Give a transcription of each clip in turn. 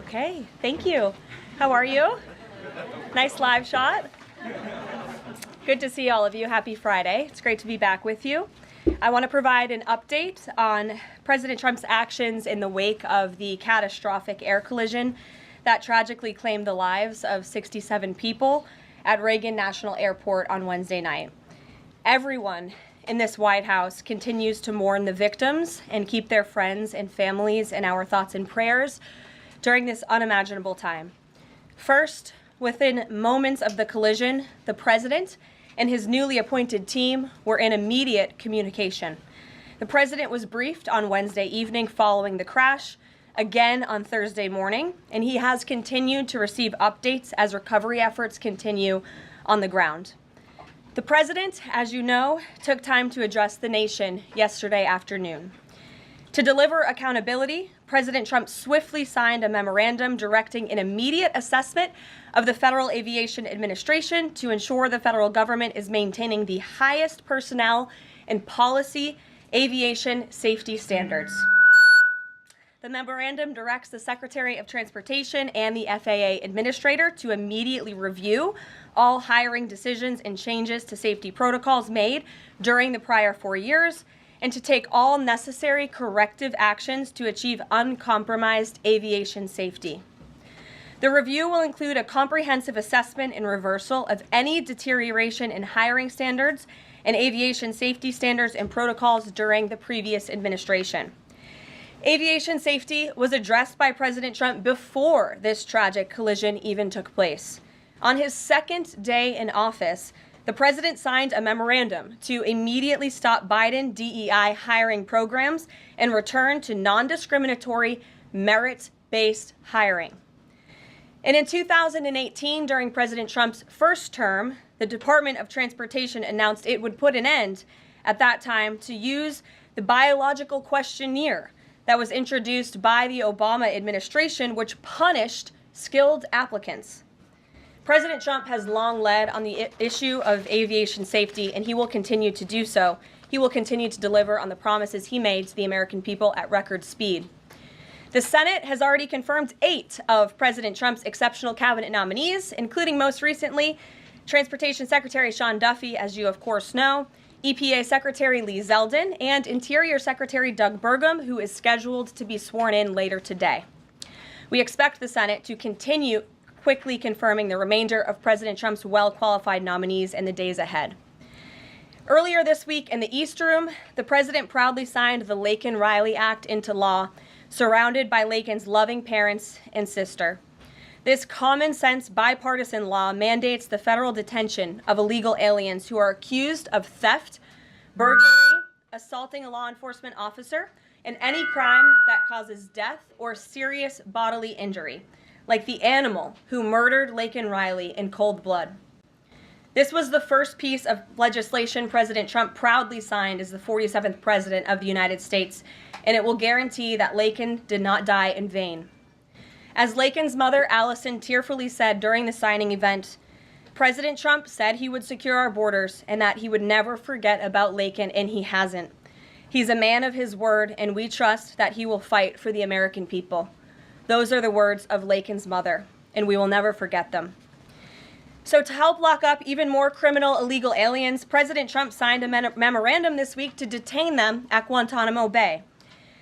Okay, thank you. How are you? Nice live shot. Good to see all of you. Happy Friday. It's great to be back with you. I want to provide an update on President Trump's actions in the wake of the catastrophic air collision that tragically claimed the lives of 67 people at Reagan National Airport on Wednesday night. Everyone in this White House continues to mourn the victims and keep their friends and families in our thoughts and prayers during this unimaginable time. First, within moments of the collision, the president and his newly appointed team were in immediate communication. The president was briefed on Wednesday evening following the crash, again on Thursday morning, and he has continued to receive updates as recovery efforts continue on the ground. The president, as you know, took time to address the nation yesterday afternoon. To deliver accountability, President Trump swiftly signed a memorandum directing an immediate assessment of the Federal Aviation Administration to ensure the federal government is maintaining the highest personnel and policy aviation safety standards. The memorandum directs the Secretary of Transportation and the FAA Administrator to immediately review all hiring decisions and changes to safety protocols made during the prior 4 years, and to take all necessary corrective actions to achieve uncompromised aviation safety. The review will include a comprehensive assessment and reversal of any deterioration in hiring standards and aviation safety standards and protocols during the previous administration. Aviation safety was addressed by President Trump before this tragic collision even took place. On his second day in office, the president signed a memorandum to immediately stop Biden DEI hiring programs and return to non-discriminatory, merit-based hiring. And in 2018, during President Trump's first term, the Department of Transportation announced it would put an end, at that time, to use the biological questionnaire that was introduced by the Obama administration, which punished skilled applicants. President Trump has long led on the issue of aviation safety, and he will continue to do so. He will continue to deliver on the promises he made to the American people at record speed. The Senate has already confirmed 8 of President Trump's exceptional cabinet nominees, including most recently Transportation Secretary Sean Duffy, as you of course know, EPA Secretary Lee Zeldin, and Interior Secretary Doug Burgum, who is scheduled to be sworn in later today. We expect the Senate to continue quickly confirming the remainder of President Trump's well-qualified nominees in the days ahead. Earlier this week in the East Room, the president proudly signed the Laken-Riley Act into law, surrounded by Laken's loving parents and sister. This common-sense bipartisan law mandates the federal detention of illegal aliens who are accused of theft, burglary, assaulting a law enforcement officer, and any crime that causes death or serious bodily injury, like the animal who murdered Laken-Riley in cold blood. This was the first piece of legislation President Trump proudly signed as the 47th President of the United States, and it will guarantee that Laken did not die in vain. As Laken's mother, Allison, tearfully said during the signing event, President Trump said he would secure our borders and that he would never forget about Laken, and he hasn't. He's a man of his word, and we trust that he will fight for the American people. Those are the words of Laken's mother, and we will never forget them. So to help lock up even more criminal illegal aliens, President Trump signed a memorandum this week to detain them at Guantanamo Bay.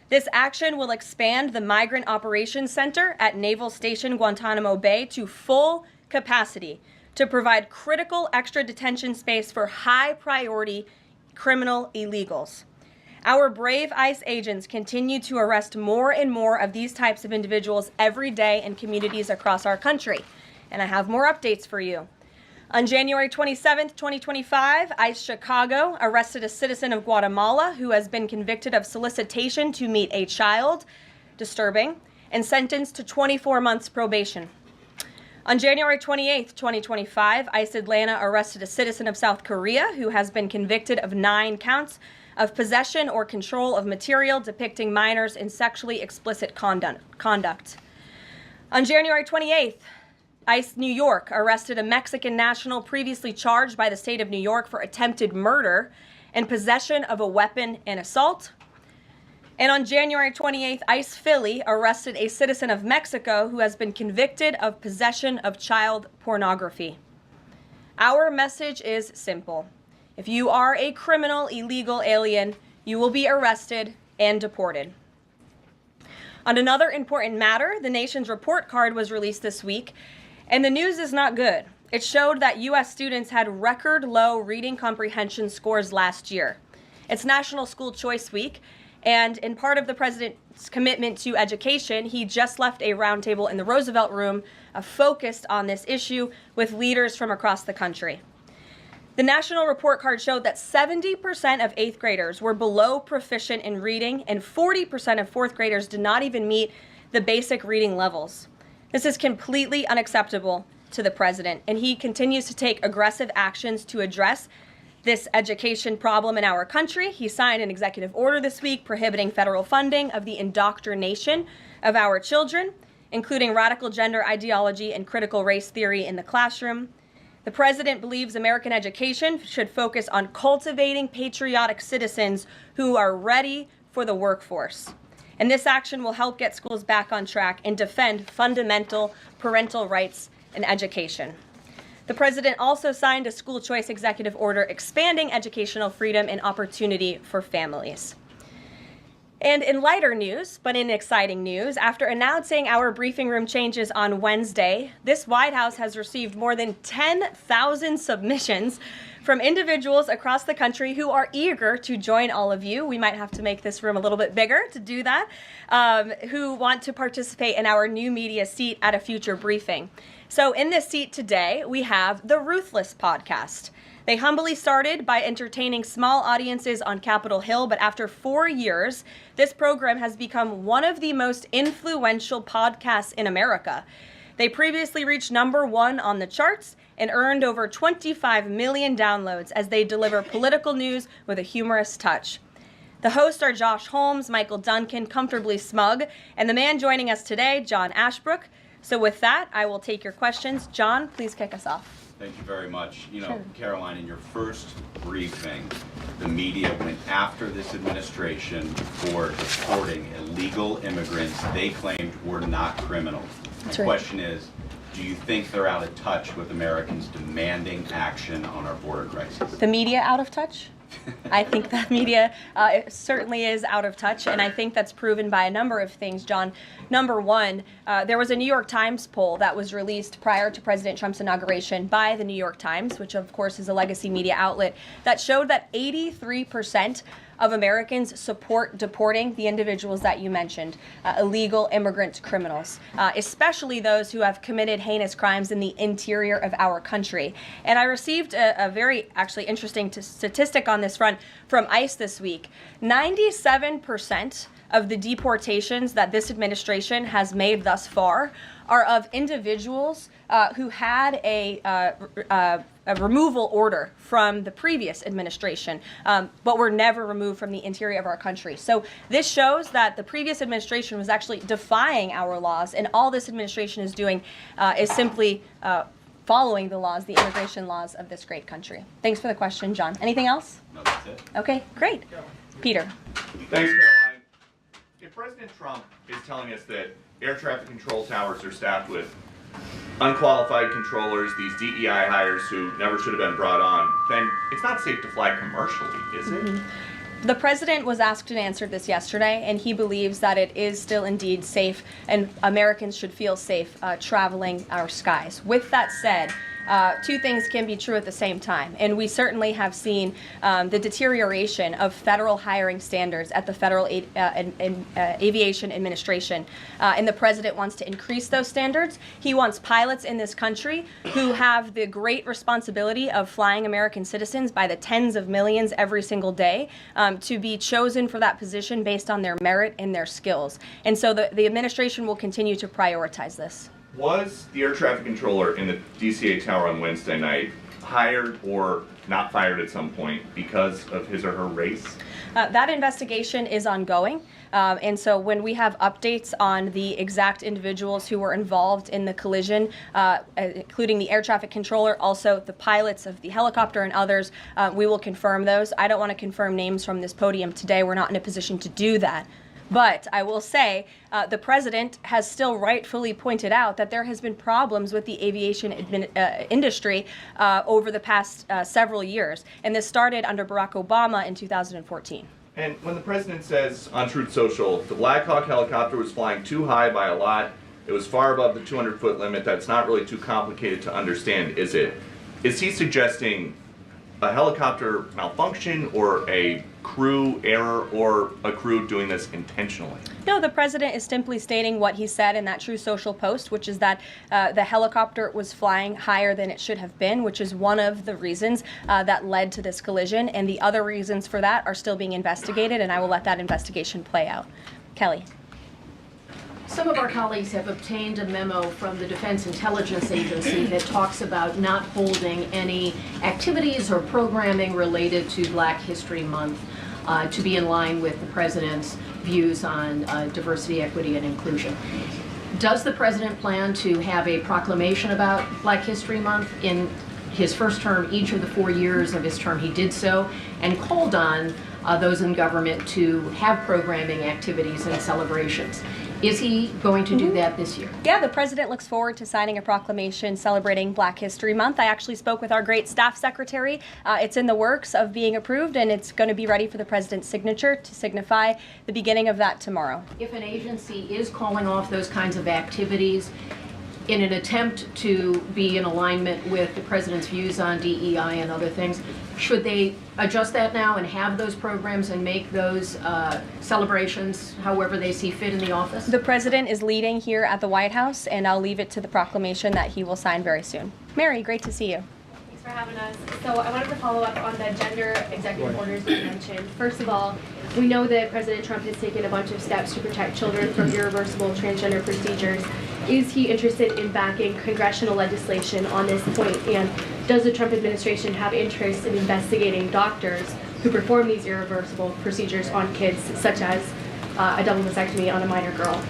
This action will expand the Migrant Operations Center at Naval Station Guantanamo Bay to full capacity to provide critical extra detention space for high-priority criminal illegals. Our brave ICE agents continue to arrest more and more of these types of individuals every day in communities across our country. And I have more updates for you. On January 27, 2025, ICE Chicago arrested a citizen of Guatemala who has been convicted of solicitation to meet a child, disturbing, and sentenced to 24 months probation. On January 28, 2025, ICE Atlanta arrested a citizen of South Korea who has been convicted of 9 counts of possession or control of material depicting minors in sexually explicit conduct. On January 28th, ICE New York arrested a Mexican national previously charged by the state of New York for attempted murder and possession of a weapon and assault. And on January 28th, ICE Philly arrested a citizen of Mexico who has been convicted of possession of child pornography. Our message is simple. If you are a criminal, illegal alien, you will be arrested and deported. On another important matter, the nation's report card was released this week, and the news is not good. It showed that U.S. students had record low reading comprehension scores last year. It's National School Choice Week, and in part of the president's commitment to education, he just left a roundtable in the Roosevelt Room focused on this issue with leaders from across the country. The national report card showed that 70% of 8th graders were below proficient in reading, and 40% of 4th graders did not even meet the basic reading levels. This is completely unacceptable to the president, and he continues to take aggressive actions to address this education problem in our country. He signed an executive order this week prohibiting federal funding of the indoctrination of our children, including radical gender ideology and critical race theory in the classroom. The president believes American education should focus on cultivating patriotic citizens who are ready for the workforce. And this action will help get schools back on track and defend fundamental parental rights in education. The president also signed a school choice executive order expanding educational freedom and opportunity for families. And in lighter news, but in exciting news, after announcing our briefing room changes on Wednesday, this White House has received more than 10,000 submissions from individuals across the country who are eager to join all of you. We might have to make this room a little bit bigger to do that, who want to participate in our new media seat at a future briefing. So in this seat today, we have the Ruthless Podcast. They humbly started by entertaining small audiences on Capitol Hill, but after 4 years, this program has become one of the most influential podcasts in America. They previously reached #1 on the charts and earned over 25 million downloads as they deliver political news with a humorous touch. The hosts are Josh Holmes, Michael Duncan, Comfortably Smug, and the man joining us today, John Ashbrook. So with that, I will take your questions. John, please kick us off. Thank you very much. You know, Sure. Caroline, in your first briefing, the media went after this administration for deporting illegal immigrants they claimed were not criminals. That's The right. question is, do you think they're out of touch with Americans demanding action on our border crisis? The media out of touch? I think that media certainly is out of touch, and I think that's proven by a number of things, John. #1, there was a New York Times poll that was released prior to President Trump's inauguration by the New York Times, which of course is a legacy media outlet, that showed that 83% of Americans support deporting the individuals that you mentioned, illegal immigrant criminals, especially those who have committed heinous crimes in the interior of our country. And I received a very actually interesting statistic on this front from ICE this week. 97% of the deportations that this administration has made thus far are of individuals who had a removal order from the previous administration, but were never removed from the interior of our country. So this shows that the previous administration was actually defying our laws, and all this administration is doing is simply following the laws, the immigration laws of this great country. Thanks for the question, John. Anything else? No, that's it. Okay, great. Peter. Thanks, Caroline. If President Trump is telling us that air traffic control towers are staffed with unqualified controllers, these DEI hires who never should have been brought on, then it's not safe to fly commercially, is it? The president was asked and answered this yesterday, and he believes that it is still indeed safe, and Americans should feel safe traveling our skies. With that said, two things can be true at the same time, and we certainly have seen the deterioration of federal hiring standards at the Federal Aviation Administration, and the president wants to increase those standards. He wants pilots in this country who have the great responsibility of flying American citizens by the tens of millions every single day to be chosen for that position based on their merit and their skills. And so the administration will continue to prioritize this. Was the air traffic controller in the DCA tower on Wednesday night hired or not fired at some point because of his or her race? That investigation is ongoing. And so when we have updates on the exact individuals who were involved in the collision, including the air traffic controller, also the pilots of the helicopter and others, we will confirm those. I don't want to confirm names from this podium today. We're not in a position to do that. But I will say the president has still rightfully pointed out that there has been problems with the aviation industry over the past several years. And this started under Barack Obama in 2014. And when the president says on Truth Social, the Black Hawk helicopter was flying too high by a lot, it was far above the 200-foot limit, that's not really too complicated to understand, is it? Is he suggesting a helicopter malfunction or a crew error or a crew doing this intentionally? No, the president is simply stating what he said in that True Social post, which is that the helicopter was flying higher than it should have been, which is one of the reasons that led to this collision. And the other reasons for that are still being investigated, and I will let that investigation play out. Kelly. Some of our colleagues have obtained a memo from the Defense Intelligence Agency that talks about not holding any activities or programming related to Black History Month to be in line with the president's views on diversity, equity, and inclusion. Does the president plan to have a proclamation about Black History Month? In his first term, each of the 4 years of his term, he did so and called on those in government to have programming activities and celebrations. Is he going to do that this year? Yeah, the president looks forward to signing a proclamation celebrating Black History Month. I actually spoke with our great staff secretary. It's in the works of being approved, and it's going to be ready for the president's signature to signify the beginning of that tomorrow. If an agency is calling off those kinds of activities in an attempt to be in alignment with the president's views on DEI and other things, should they adjust that now and have those programs and make those celebrations however they see fit in the office? The president is leading here at the White House, and I'll leave it to the proclamation that he will sign very soon. Mary, great to see you. Thanks for having us. So I wanted to follow up on the gender executive orders that you mentioned. First of all, we know that President Trump has taken a bunch of steps to protect children from irreversible transgender procedures. Is he interested in backing congressional legislation on this point? And does the Trump administration have interest in investigating doctors who perform these irreversible procedures on kids, such as a double vasectomy on a minor girl?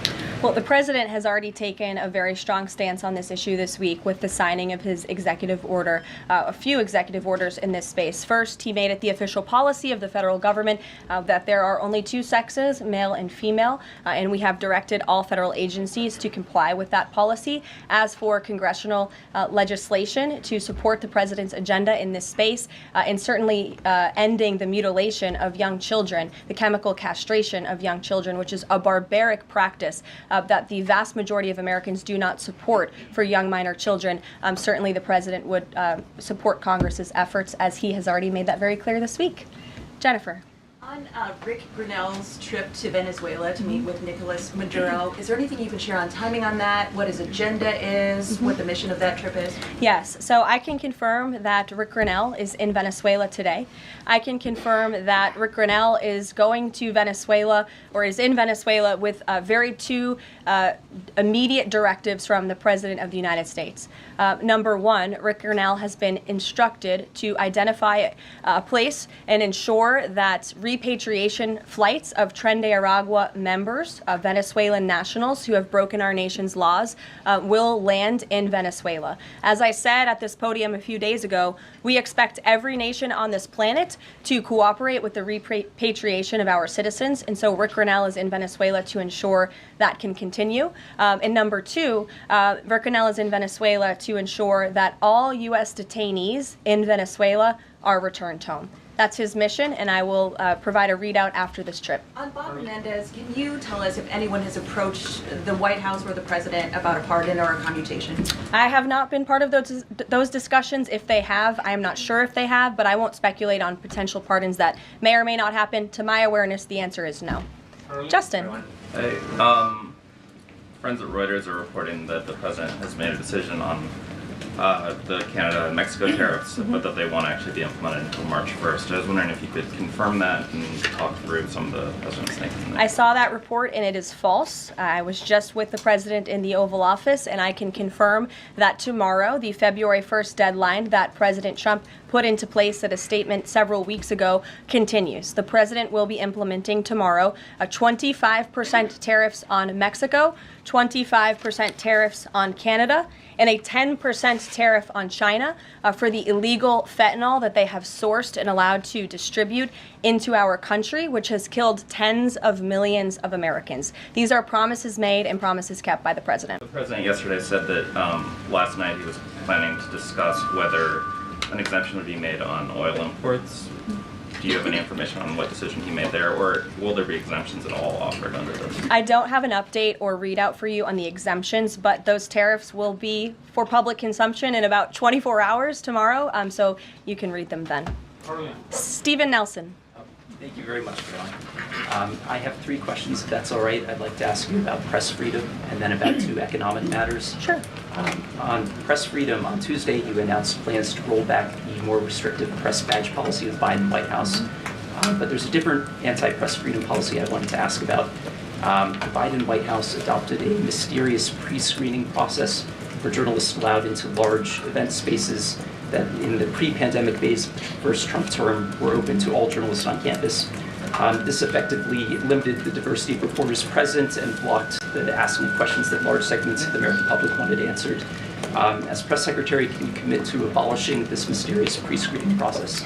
Well, the president has already taken a very strong stance on this issue this week with the signing of his executive order, a few executive orders in this space. First, he made it the official policy of the federal government that there are only two sexes, male and female, and we have directed all federal agencies to comply with that policy. As for congressional legislation to support the president's agenda in this space, and certainly ending the mutilation of young children, the chemical castration of young children, which is a barbaric practice that the vast majority of Americans do not support for young minor children. Certainly the president would support Congress's efforts, as he has already made that very clear this week. Jennifer. On Rick Grinnell's trip to Venezuela to meet with Nicolas Maduro, is there anything you can share on timing on that, what his agenda is, what the mission of that trip is? Yes, so I can confirm that Rick Grinnell is in Venezuela today. I can confirm that Rick Grinnell is going to Venezuela, or is in Venezuela, with two immediate directives from the President of the United States. Number one, Rick Grinnell has been instructed to identify a place and ensure that repatriation flights of Tren de Aragua members, Venezuelan nationals who have broken our nation's laws, will land in Venezuela. As I said at this podium a few days ago, we expect every nation on this planet to cooperate with the repatriation of our citizens, and so Rick Grinnell is in Venezuela to ensure that can continue. And number two, Rick Grinnell is in Venezuela to ensure that all U.S. detainees in Venezuela are returned home. That's his mission, and I will provide a readout after this trip. On Bob Menendez, can you tell us if anyone has approached the White House or the president about a pardon or a commutation? I have not been part of those discussions. If they have, I am not sure if they have, but I won't speculate on potential pardons that may or may not happen. To my awareness, the answer is no. Justin. Hey, friends at Reuters are reporting that the president has made a decision on the Canada and Mexico tariffs, but that they won't actually be implemented until March 1st. I was wondering if you could confirm that and talk through some of the president's thinking. I saw that report, and it is false. I was just with the president in the Oval Office, and I can confirm that tomorrow, the February 1st deadline that President Trump put into place at a statement several weeks ago continues. The president will be implementing tomorrow a 25% tariffs on Mexico, 25% tariffs on Canada, and a 10% tariff on China for the illegal fentanyl that they have sourced and allowed to distribute into our country, which has killed tens of millions of Americans. These are promises made and promises kept by the president. The president yesterday said that last night he was planning to discuss whether an exemption would be made on oil imports. Do you have any information on what decision he made there, or will there be exemptions at all offered under this? I don't have an update or readout for you on the exemptions, but those tariffs will be for public consumption in about 24 hours tomorrow, so you can read them then. Stephen Nelson. Thank you very much, Caroline. I have 3 questions, if that's all right. I'd like to ask you about press freedom and then about 2 economic matters. Sure. On press freedom, on Tuesday you announced plans to roll back the more restrictive press badge policy of the Biden White House. But there's a different anti-press freedom policy I wanted to ask about. The Biden White House adopted a mysterious pre-screening process for journalists allowed into large event spaces that in the pre-pandemic days of the first Trump term were open to all journalists on campus. This effectively limited the diversity of reporters present and blocked the asking of questions that large segments of the American public wanted answered. As press secretary, can you commit to abolishing this mysterious pre-screening process?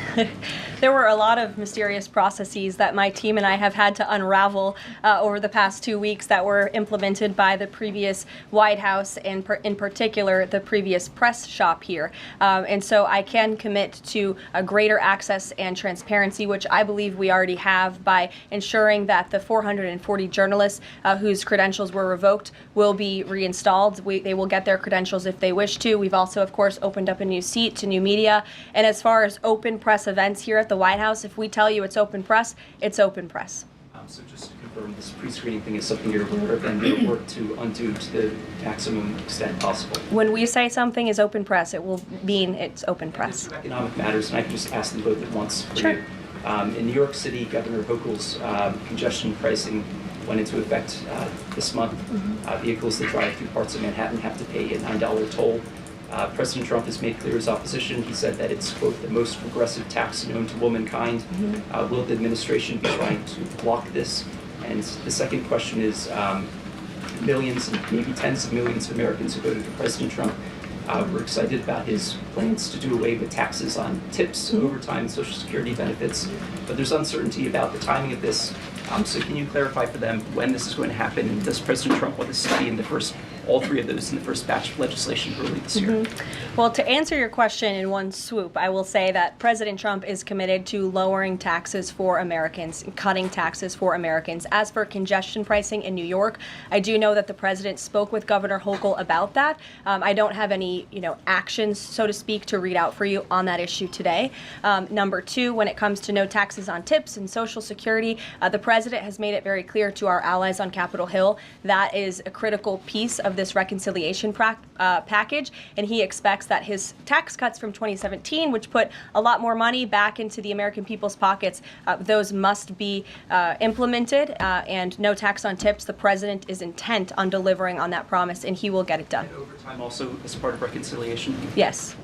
There were a lot of mysterious processes that my team and I have had to unravel over the past 2 weeks that were implemented by the previous White House and in particular the previous press shop here. And so I can commit to a greater access and transparency, which I believe we already have by ensuring that the 440 journalists whose credentials were revoked will be reinstalled. They will get their credentials if they wish to. We've also, of course, opened up a new seat to new media. And as far as open press events here at the White House, if we tell you it's open press, it's open press. So just to confirm, this pre-screening thing is something you're aware of and you'll work to undo to the maximum extent possible. When we say something is open press, it will mean it's open press. There's 2 economic matters, and I can just ask them both at once for Sure. you. In New York City, Governor Hochul's congestion pricing went into effect this month. Vehicles that drive through parts of Manhattan have to pay a $9 toll. President Trump has made clear his opposition. He said that it's, quote, the most progressive tax known to womankind. Will the administration be trying to block this? And the second question is, millions and maybe tens of millions of Americans who voted for President Trump were excited about his plans to do away with taxes on tips, overtime, and Social Security benefits. But there's uncertainty about the timing of this. So can you clarify for them when this is going to happen? And does President Trump want this to be in the first, all 3 of those in the first batch of legislation early this year? Well, to answer your question in one swoop, I will say that President Trump is committed to lowering taxes for Americans, cutting taxes for Americans. As for congestion pricing in New York, I do know that the president spoke with Governor Hochul about that. I don't have any, actions, so to speak, to read out for you on that issue today. Number 2, when it comes to no taxes on tips and Social Security, the president has made it very clear to our allies on Capitol Hill that is a critical piece of this reconciliation package, and he expects that his tax cuts from 2017, which put a lot more money back into the American people's pockets, those must be implemented, and no tax on tips. The president is intent on delivering on that promise, and he will get it done. And overtime also as part of reconciliation? Yes.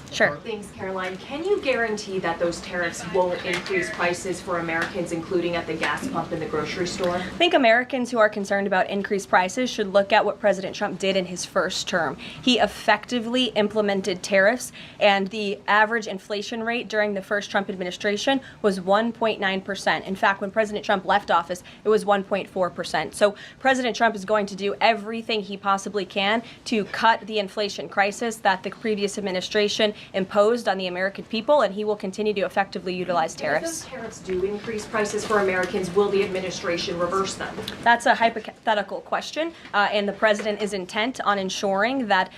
Sure. Thanks, Caroline. Can you guarantee that those tariffs won't increase prices for Americans, including at the gas pump and the grocery store? I think Americans who are concerned about increased prices should look at what President Trump did in his first term. He effectively implemented tariffs, and the average inflation rate during the first Trump administration was 1.9%. In fact, when President Trump left office, it was 1.4%. So President Trump is going to do everything he possibly can to cut the inflation crisis that the previous administration imposed on the American people, and he will continue to effectively utilize tariffs. If those tariffs do increase prices for Americans, will the administration reverse them? That's a hypothetical question, and the president is intent on ensuring that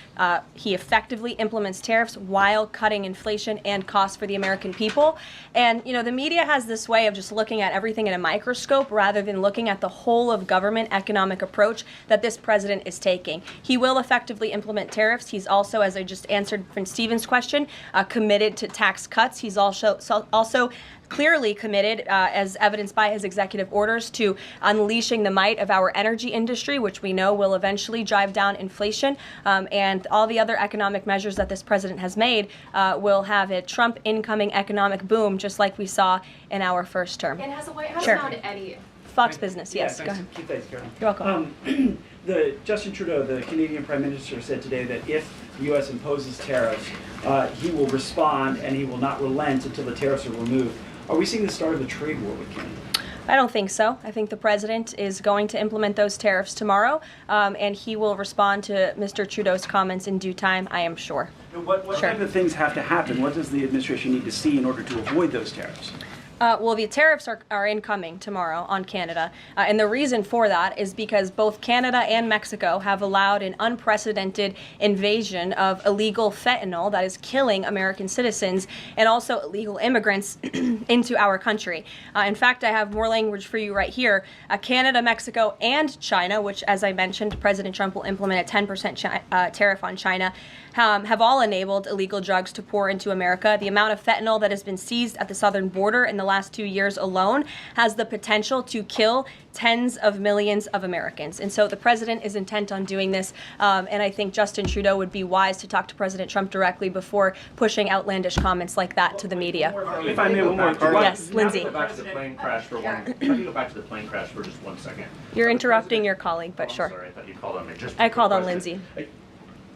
he effectively implements tariffs while cutting inflation and costs for the American people. And, the media has this way of just looking at everything in a microscope rather than looking at the whole of government economic approach that this president is taking. He will effectively implement tariffs. He's also, as I just answered from Stephen's question, question, committed to tax cuts. He's also clearly committed, as evidenced by his executive orders, to unleashing the might of our energy industry, which we know will eventually drive down inflation. And all the other economic measures that this president has made will have a Trump incoming economic boom, just like we saw in our first term. And has the White House Sure. found any? Fox Business, yes. Yeah, Go ahead. keep that going. You're welcome. Justin Trudeau, the Canadian Prime Minister, said today that if the U.S. imposes tariffs, he will respond and he will not relent until the tariffs are removed. Are we seeing the start of a trade war with Canada? I don't think so. I think the president is going to implement those tariffs tomorrow, and he will respond to Mr. Trudeau's comments in due time, I am sure. What type of things have to happen? What does the administration need to see in order to avoid those tariffs? Well, the tariffs are incoming tomorrow on Canada, and the reason for that is because both Canada and Mexico have allowed an unprecedented invasion of illegal fentanyl that is killing American citizens and also illegal immigrants into our country. In fact, I have more language for you right here. Canada, Mexico, and China, which, as I mentioned, President Trump will implement a 10% tariff on China, have all enabled illegal drugs to pour into America. The amount of fentanyl that has been seized at the southern border in the last 2 years alone has the potential to kill tens of millions of Americans. And so the president is intent on doing this, and I think Justin Trudeau would be wise to talk to President Trump directly before pushing outlandish comments like that to the media. If I may, one more. Yes, Lindsay. Go back to the plane crash for just 1 second. You're interrupting your colleague, but sure. Sorry, I thought you called on me. I called on Lindsay.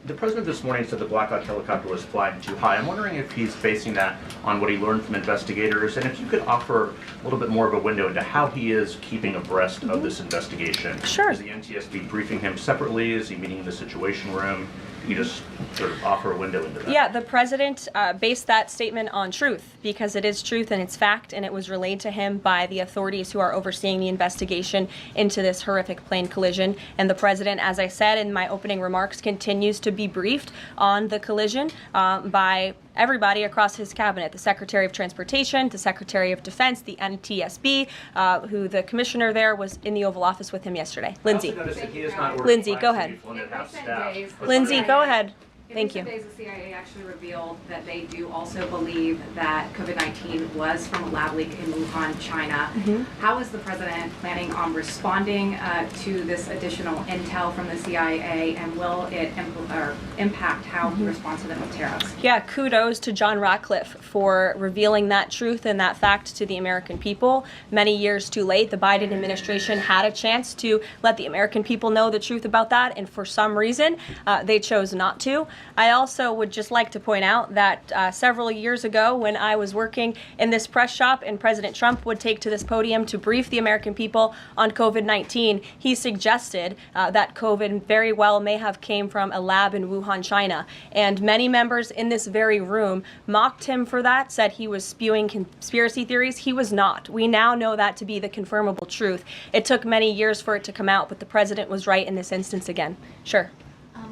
The president this morning said the Black Hawk helicopter was flying too high. I'm wondering if he's basing that on what he learned from investigators, and if you could offer a little bit more of a window into how he is keeping abreast of this investigation. Sure. Is the NTSB briefing him separately? Is he meeting in the Situation Room? You just sort of offer a window into that. Yeah, the president based that statement on truth, because it is truth and it's fact, and it was relayed to him by the authorities who are overseeing the investigation into this horrific plane collision. And the president, as I said in my opening remarks, continues to be briefed on the collision by everybody across his cabinet, the Secretary of Transportation, the Secretary of Defense, the NTSB, who the commissioner there was in the Oval Office with him yesterday. Lindsay. Lindsay, go ahead. Lindsay, go ahead. Thank you. In recent days, the CIA actually revealed that they do also believe that COVID-19 was from a lab leak in Wuhan, China. How is the president planning on responding to this additional intel from the CIA, and will it impact how he responds to them with tariffs? Yeah, kudos to John Ratcliffe for revealing that truth and that fact to the American people. Many years too late, the Biden administration had a chance to let the American people know the truth about that, and for some reason, they chose not to. I also would just like to point out that several years ago, when I was working in this press shop and President Trump would take to this podium to brief the American people on COVID-19, he suggested that COVID very well may have came from a lab in Wuhan, China. And many members in this very room mocked him for that, said he was spewing conspiracy theories. He was not. We now know that to be the confirmable truth. It took many years for it to come out, but the president was right in this instance again. Sure.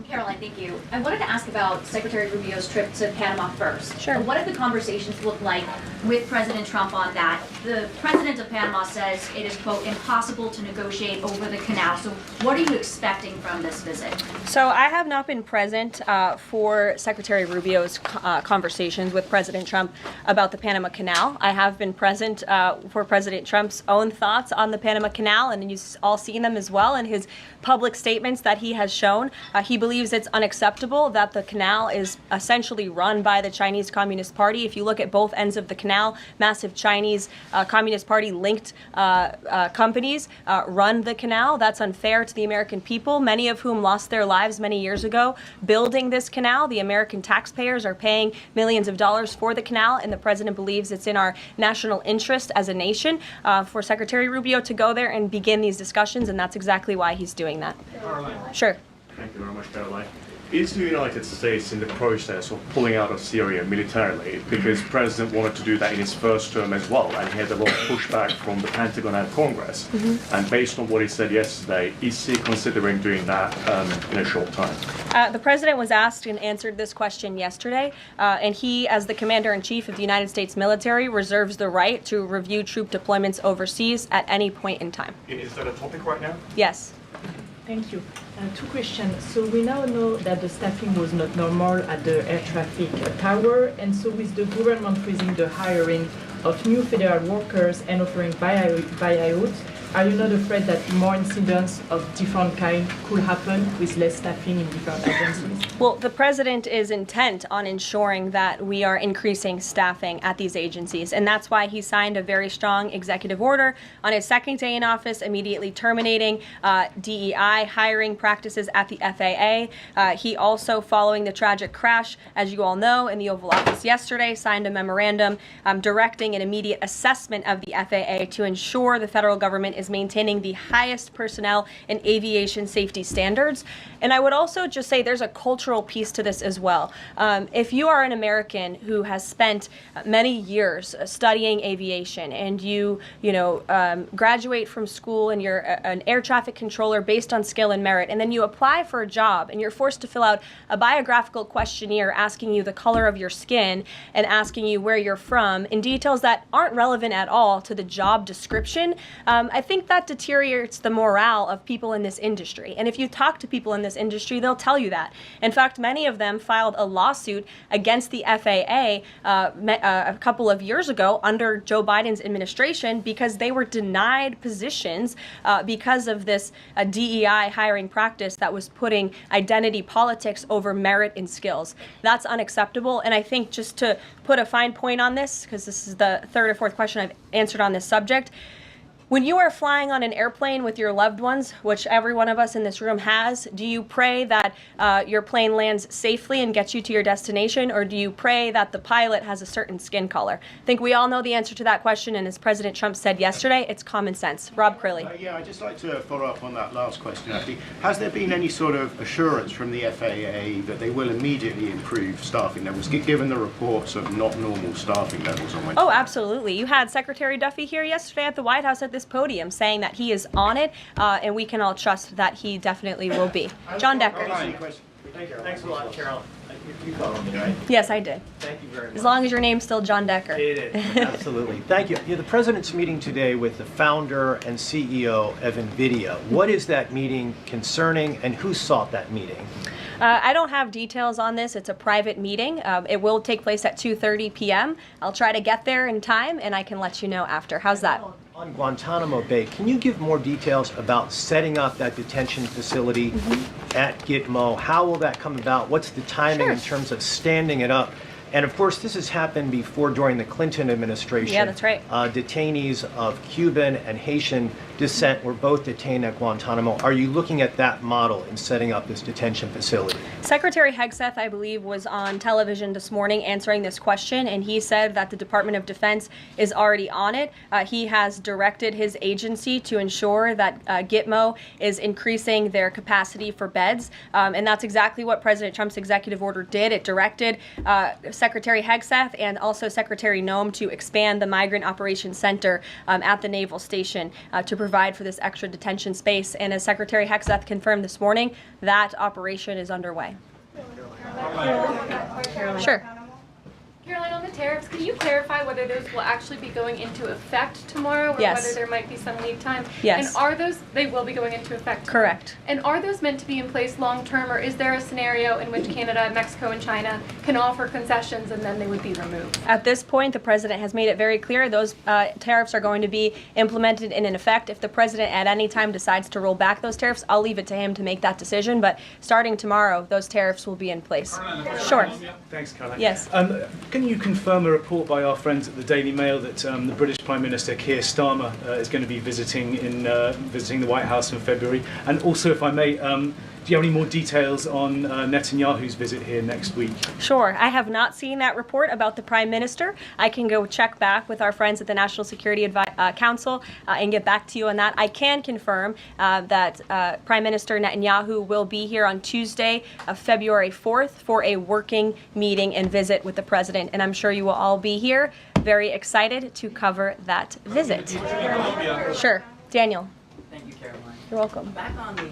Caroline, thank you. I wanted to ask about Secretary Rubio's trip to Panama first. Sure. What did the conversations look like with President Trump on that? The president of Panama says it is, quote, impossible to negotiate over the canal. So what are you expecting from this visit? So I have not been present for Secretary Rubio's conversations with President Trump about the Panama Canal. I have been present for President Trump's own thoughts on the Panama Canal, and you've all seen them as well in his public statements that he has shown. He believes it's unacceptable that the canal is essentially run by the Chinese Communist Party. If you look at both ends of the canal, massive Chinese Communist Party linked companies run the canal. That's unfair to the American people, many of whom lost their lives many years ago building this canal. The American taxpayers are paying millions of dollars for the canal, and the president believes it's in our national interest as a nation for Secretary Rubio to go there and begin these discussions, and that's exactly why he's doing that. Sure. Thank you very much, Caroline. Is the United States in the process of pulling out of Syria militarily? Because the president wanted to do that in his first term as well, and he had a lot of pushback from the Pentagon and Congress. And based on what he said yesterday, is he considering doing that in a short time? The president was asked and answered this question yesterday, and he, as the commander-in-chief of the United States military, reserves the right to review troop deployments overseas at any point in time. Is that a topic right now? Yes. Thank you. Two questions. So we now know that the staffing was not normal at the air traffic tower, and so with the government freezing the hiring of new federal workers and offering buyouts, are you not afraid that more incidents of different kind could happen with less staffing in different agencies? Well, the president is intent on ensuring that we are increasing staffing at these agencies, and that's why he signed a very strong executive order on his second day in office, immediately terminating DEI hiring practices at the FAA. He also, following the tragic crash, as you all know, in the Oval Office yesterday, signed a memorandum directing an immediate assessment of the FAA to ensure the federal government is maintaining the highest personnel and aviation safety standards. And I would also just say there's a cultural piece to this as well. If you are an American who has spent many years studying aviation and you graduate from school and you're an air traffic controller based on skill and merit, and then you apply for a job and you're forced to fill out a biographical questionnaire asking you the color of your skin and asking you where you're from in details that aren't relevant at all to the job description, I think that deteriorates the morale of people in this industry. And if you talk to people in this industry, they'll tell you that. In fact, many of them filed a lawsuit against the FAA a couple of years ago under Joe Biden's administration because they were denied positions because of this DEI hiring practice that was putting identity politics over merit and skills. That's unacceptable. And I think just to put a fine point on this, because this is the third or fourth question I've answered on this subject, when you are flying on an airplane with your loved ones, which every one of us in this room has, do you pray that your plane lands safely and gets you to your destination, or do you pray that the pilot has a certain skin color? I think we all know the answer to that question, and as President Trump said yesterday, it's common sense. Rob Crilly. Yeah, I'd just like to follow up on that last question, actually. Has there been any sort of assurance from the FAA that they will immediately improve staffing levels, given the reports of not normal staffing levels on Wednesday? Oh, absolutely. You had Secretary Duffy here yesterday at the White House at this podium saying that he is on it, and we can all trust that he definitely will be. John Decker. Thanks a lot, Carol. You followed me, right? Yes, I did. Thank you very much. As long as your name's still John Decker. It is, absolutely. Thank you. The president's meeting today with the founder and CEO of NVIDIA. What is that meeting concerning, and who sought that meeting? I don't have details on this. It's a private meeting. It will take place at 2:30 p.m. I'll try to get there in time, and I can let you know after. How's that? On Guantanamo Bay, can you give more details about setting up that detention facility at Gitmo? How will that come about? What's the timing in terms of standing it up? And of course, this has happened before during the Clinton administration. Yeah, that's right. Detainees of Cuban and Haitian descent were both detained at Guantanamo. Are you looking at that model in setting up this detention facility? Secretary Hegseth, I believe, was on television this morning answering this question, and he said that the Department of Defense is already on it. He has directed his agency to ensure that Gitmo is increasing their capacity for beds, and that's exactly what President Trump's executive order did. It directed Secretary Hegseth and also Secretary Noem to expand the Migrant Operations Center at the Naval Station to provide for this extra detention space. And as Secretary Hegseth confirmed this morning, that operation is underway. Sure. Caroline, on the tariffs, can you clarify whether those will actually be going into effect tomorrow, or whether there might be some lead time? Yes. And are those, they will be going into effect tomorrow? Correct. And are those meant to be in place long term, or is there a scenario in which Canada, Mexico, and China can offer concessions and then they would be removed? At this point, the president has made it very clear those tariffs are going to be implemented and in effect. If the president at any time decides to roll back those tariffs, I'll leave it to him to make that decision. But starting tomorrow, those tariffs will be in place. Sure. Thanks, Caroline. Yes. Can you confirm a report by our friends at the Daily Mail that the British Prime Minister Keir Starmer is going to be visiting the White House in February? And also, if I may, do you have any more details on Netanyahu's visit here next week? Sure. I have not seen that report about the Prime Minister. I can go check back with our friends at the National Security Council and get back to you on that. I can confirm that Prime Minister Netanyahu will be here on Tuesday, February 4th, for a working meeting and visit with the President. And I'm sure you will all be here, very excited to cover that visit. Sure. Daniel. Thank you, Caroline. You're welcome. Back on the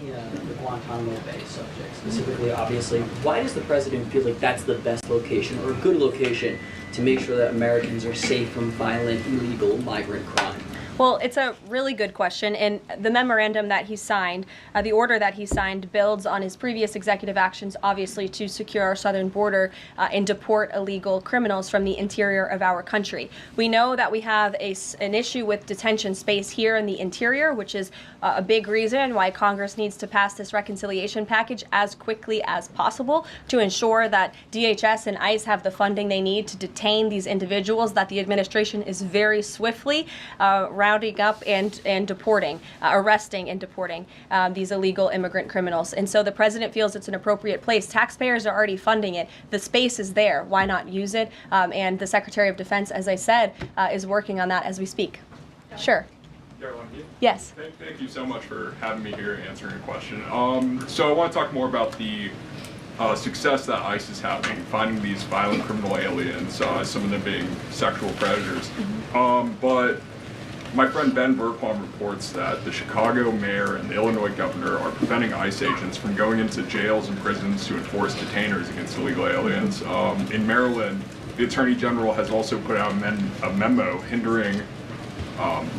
Guantanamo Bay subject, specifically, obviously, why does the president feel like that's the best location or a good location to make sure that Americans are safe from violent, illegal migrant crime? Well, it's a really good question, and the memorandum that he signed, the order that he signed, builds on his previous executive actions, obviously, to secure our southern border and deport illegal criminals from the interior of our country. We know that we have an issue with detention space here in the interior, which is a big reason why Congress needs to pass this reconciliation package as quickly as possible to ensure that DHS and ICE have the funding they need to detain these individuals, that the administration is very swiftly rounding up and deporting, arresting and deporting these illegal immigrant criminals. And so the president feels it's an appropriate place. Taxpayers are already funding it. The space is there. Why not use it? And the Secretary of Defense, as I said, is working on that as we speak. Sure. Yes. Thank you so much for having me here and answering a question. So I want to talk more about the success that ICE is having finding these violent criminal aliens, some of them being sexual predators. But my friend Ben Bergholm reports that the Chicago mayor and the Illinois governor are preventing ICE agents from going into jails and prisons to enforce detainers against illegal aliens. In Maryland, the Attorney General has also put out a memo hindering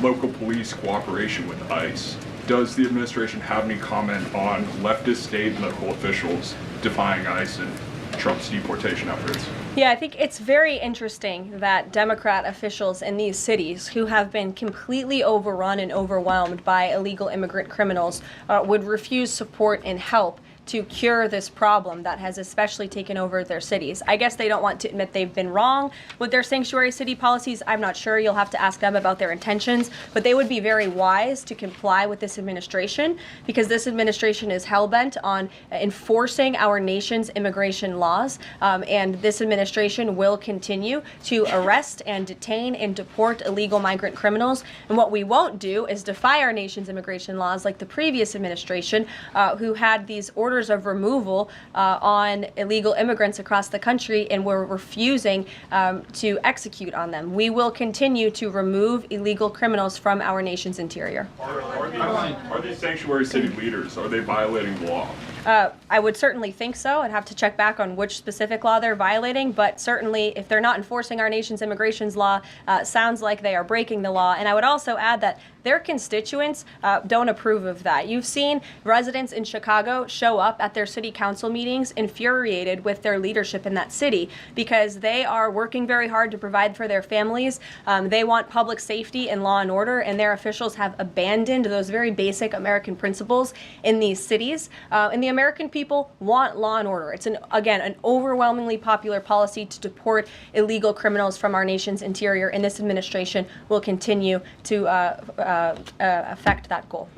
local police cooperation with ICE. Does the administration have any comment on leftist state and local officials defying ICE and Trump's deportation efforts? Yeah, I think it's very interesting that Democrat officials in these cities who have been completely overrun and overwhelmed by illegal immigrant criminals would refuse support and help to cure this problem that has especially taken over their cities. I guess they don't want to admit they've been wrong with their sanctuary city policies. I'm not sure. You'll have to ask them about their intentions. But they would be very wise to comply with this administration, because this administration is hell-bent on enforcing our nation's immigration laws. And this administration will continue to arrest and detain and deport illegal migrant criminals. And what we won't do is defy our nation's immigration laws like the previous administration, who had these orders of removal on illegal immigrants across the country and were refusing to execute on them. We will continue to remove illegal criminals from our nation's interior. Are these sanctuary city leaders, are they violating the law? I would certainly think so. I'd have to check back on which specific law they're violating, but certainly if they're not enforcing our nation's immigration law, sounds like they are breaking the law. And I would also add that their constituents don't approve of that. You've seen residents in Chicago show up at their city council meetings infuriated with their leadership in that city because they are working very hard to provide for their families. They want public safety and law and order, and their officials have abandoned those very basic American principles in these cities. And the American people want law and order. It's, again, an overwhelmingly popular policy to deport illegal criminals from our nation's interior, and this administration will continue to affect that goal.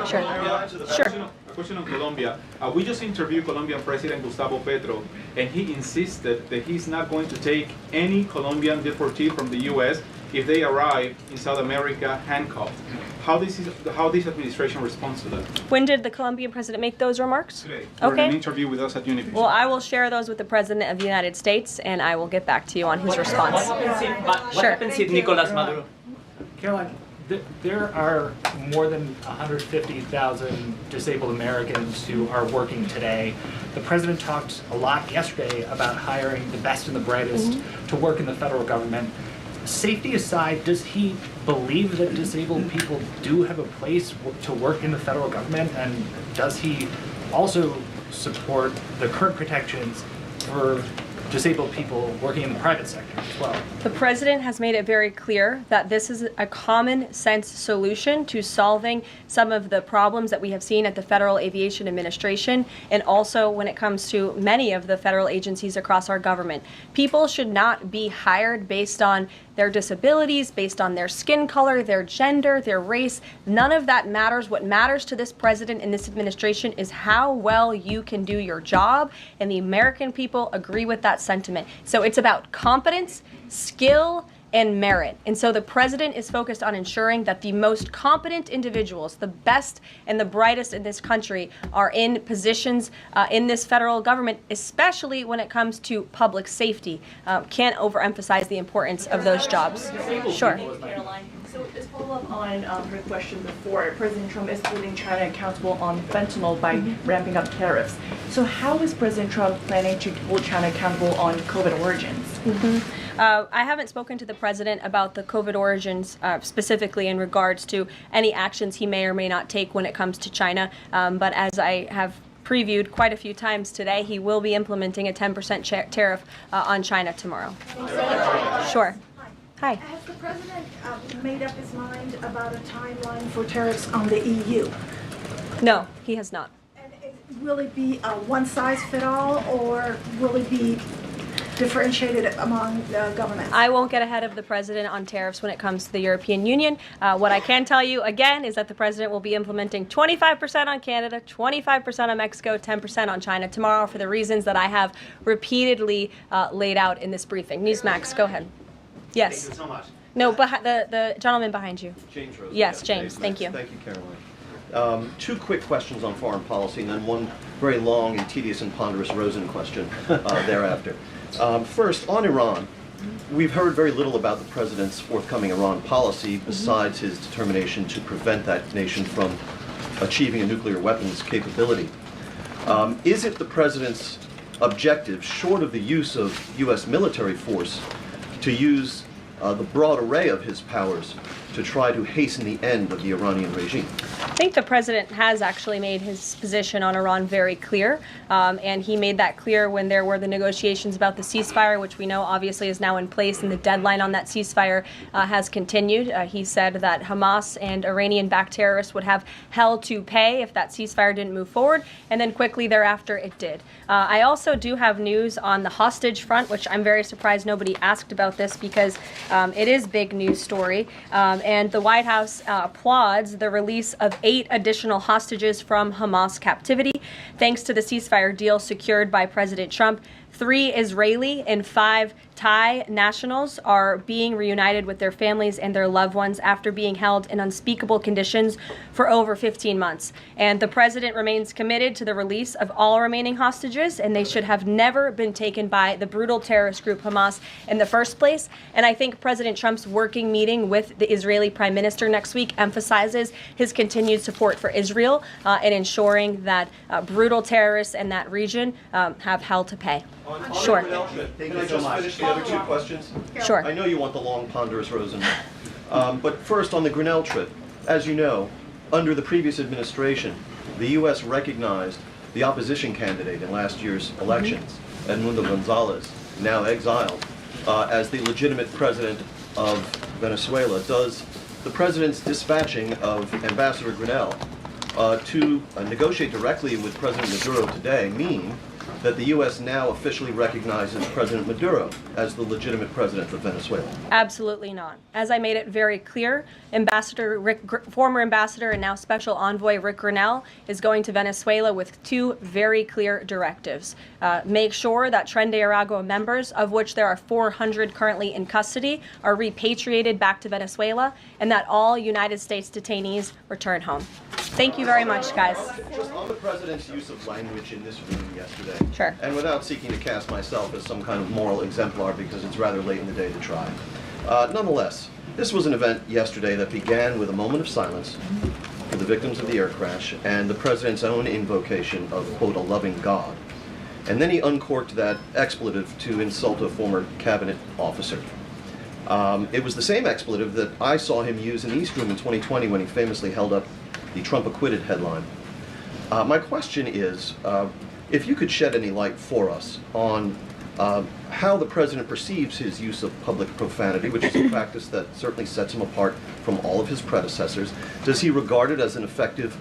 Sure. A question on Colombia. We just interviewed Colombian President Gustavo Petro, and he insisted that he's not going to take any Colombian deportee from the U.S. if they arrive in South America handcuffed. How this administration responds to that? When did the Colombian president make those remarks? Today, for an interview with us at Univision. Well, I will share those with the President of the United States, and I will get back to you on his response. What happens if Nicolas Maduro? Caroline, there are more than 150,000 disabled Americans who are working today. The president talked a lot yesterday about hiring the best and the brightest to work in the federal government. Safety aside, does he believe that disabled people do have a place to work in the federal government? And does he also support the current protections for disabled people working in the private sector as well? The president has made it very clear that this is a common sense solution to solving some of the problems that we have seen at the Federal Aviation Administration, and also when it comes to many of the federal agencies across our government. People should not be hired based on their disabilities, based on their skin color, their gender, their race. None of that matters. What matters to this president and this administration is how well you can do your job, and the American people agree with that sentiment. So it's about competence, skill, and merit. And so the president is focused on ensuring that the most competent individuals, the best and the brightest in this country, are in positions in this federal government, especially when it comes to public safety. Can't overemphasize the importance of those jobs. Sure. So as follow-up on her question before, President Trump is holding China accountable on fentanyl by ramping up tariffs. So how is President Trump planning to hold China accountable on COVID origins? I haven't spoken to the president about the COVID origins specifically in regards to any actions he may or may not take when it comes to China. But as I have previewed quite a few times today, he will be implementing a 10% tariff on China tomorrow. Sure. Hi. Has the president made up his mind about a timeline for tariffs on the EU? No, he has not. Will it be a one-size-fit-all, or will it be differentiated among the governments? I won't get ahead of the president on tariffs when it comes to the European Union. What I can tell you, again, is that the president will be implementing 25% on Canada, 25% on Mexico, 10% on China tomorrow for the reasons that I have repeatedly laid out in this briefing. Newsmax, go ahead. Yes. Thank you so much. No, the gentleman behind you. James Rose. Yes, James. Thank you. Thank you, Caroline. Two quick questions on foreign policy, and then one very long and tedious and ponderous Rosen question thereafter. First, on Iran, we've heard very little about the president's forthcoming Iran policy besides his determination to prevent that nation from achieving a nuclear weapons capability. Is it the president's objective, short of the use of U.S. military force, to use the broad array of his powers to try to hasten the end of the Iranian regime? I think the president has actually made his position on Iran very clear, and he made that clear when there were the negotiations about the ceasefire, which we know obviously is now in place, and the deadline on that ceasefire has continued. He said that Hamas and Iranian-backed terrorists would have hell to pay if that ceasefire didn't move forward, and then quickly thereafter it did. I also do have news on the hostage front, which I'm very surprised nobody asked about this because it is big news story, and the White House applauds the release of 8 additional hostages from Hamas captivity, thanks to the ceasefire deal secured by President Trump. 3 Israeli and 5 Thai nationals are being reunited with their families and their loved ones after being held in unspeakable conditions for over 15 months. And the president remains committed to the release of all remaining hostages, and they should have never been taken by the brutal terrorist group Hamas in the first place. And I think President Trump's working meeting with the Israeli Prime Minister next week emphasizes his continued support for Israel and ensuring that brutal terrorists in that region have hell to pay. Sure. Can I just finish the other 2 questions? Sure. I know you want the long, ponderous Rosen. But first, on the Grinnell trip, as you know, under the previous administration, the U.S. recognized the opposition candidate in last year's elections, Edmundo Gonzalez, now exiled, as the legitimate president of Venezuela. Does the president's dispatching of Ambassador Grinnell to negotiate directly with President Maduro today mean that the U.S. now officially recognizes President Maduro as the legitimate president of Venezuela? Absolutely not. As I made it very clear, former ambassador and now special envoy Rick Grinnell is going to Venezuela with 2 very clear directives. Make sure that Tren de Aragua members, of which there are 400 currently in custody, are repatriated back to Venezuela, and that all United States detainees return home. Thank you very much, guys. Just on the president's use of language in this room yesterday, Sure. and without seeking to cast myself as some kind of moral exemplar because it's rather late in the day to try. Nonetheless, this was an event yesterday that began with a moment of silence for the victims of the air crash and the president's own invocation of, quote, a loving God. And then he uncorked that expletive to insult a former cabinet officer. It was the same expletive that I saw him use in the East Room in 2020 when he famously held up the Trump acquitted headline. My question is, if you could shed any light for us on how the president perceives his use of public profanity, which is a practice that certainly sets him apart from all of his predecessors. Does he regard it as an effective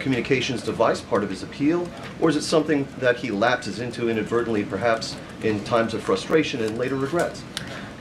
communications device, part of his appeal, or is it something that he lapses into inadvertently, perhaps in times of frustration and later regrets?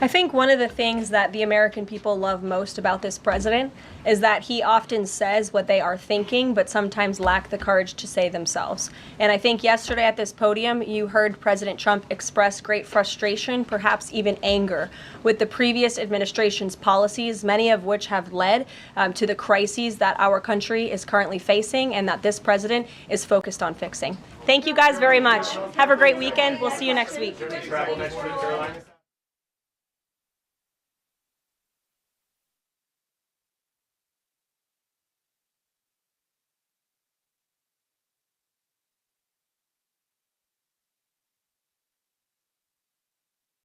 I think one of the things that the American people love most about this president is that he often says what they are thinking, but sometimes lack the courage to say themselves. And I think yesterday at this podium, you heard President Trump express great frustration, perhaps even anger, with the previous administration's policies, many of which have led to the crises that our country is currently facing and that this president is focused on fixing. Thank you guys very much. Have a great weekend. We'll see you next week.